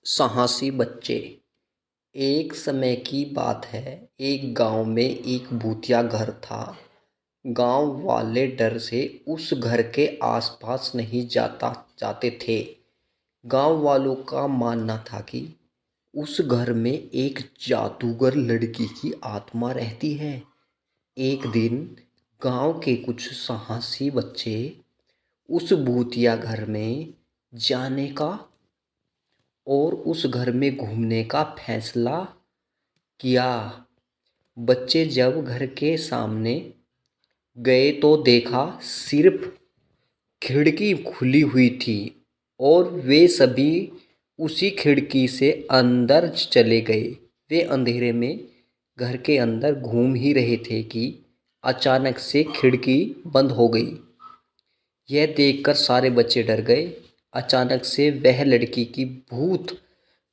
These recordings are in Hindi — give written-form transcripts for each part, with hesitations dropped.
साहसी बच्चे। एक समय की बात है। एक गांव में एक भूतिया घर था। गांव वाले डर से उस घर के आसपास नहीं जाते थे। गांव वालों का मानना था कि उस घर में एक जादूगर लड़की की आत्मा रहती है। एक दिन गांव के कुछ साहसी बच्चे उस भूतिया घर में जाने का और उस घर में घूमने का फैसला किया। बच्चे जब घर के सामने गए तो देखा सिर्फ खिड़की खुली हुई थी और वे सभी उसी खिड़की से अंदर चले गए। वे अंधेरे में घर के अंदर घूम ही रहे थे कि अचानक से खिड़की बंद हो गई। यह देखकर सारे बच्चे डर गए। अचानक से वह लड़की की भूत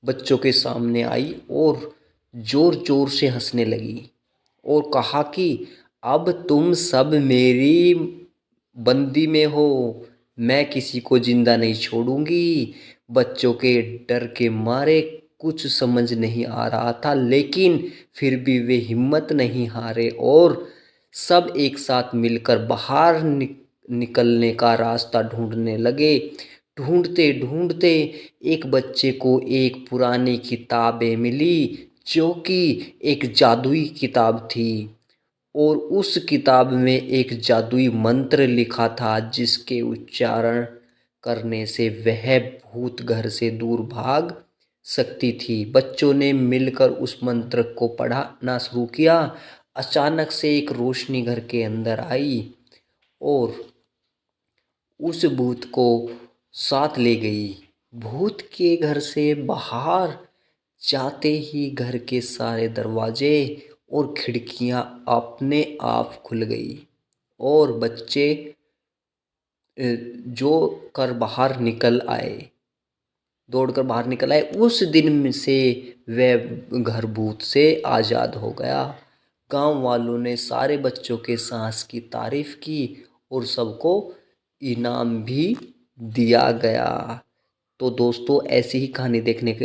बच्चों के सामने आई और जोर जोर से हंसने लगी और कहा कि अब तुम सब मेरी बंदी में हो, मैं किसी को जिंदा नहीं छोड़ूंगी। बच्चों के डर के मारे कुछ समझ नहीं आ रहा था, लेकिन फिर भी वे हिम्मत नहीं हारे और सब एक साथ मिलकर बाहर निकलने का रास्ता ढूंढने लगे। ढूंढते ढूंढते एक बच्चे को एक पुरानी किताबें मिली जो कि एक जादुई किताब थी और उस किताब में एक जादुई मंत्र लिखा था जिसके उच्चारण करने से वह भूत घर से दूर भाग सकती थी। बच्चों ने मिलकर उस मंत्र को पढ़ना शुरू किया। अचानक से एक रोशनी घर के अंदर आई और उस भूत को साथ ले गई। भूत के घर से बाहर जाते ही घर के सारे दरवाजे और खिड़कियां अपने आप खुल गई और बच्चे जो कर बाहर निकल आए दौड़कर बाहर निकल आए। उस दिन में से वह घर भूत से आज़ाद हो गया। गांव वालों ने सारे बच्चों के साहस की तारीफ की और सबको इनाम भी दिया गया। तो दोस्तों, ऐसी ही कहानी देखने के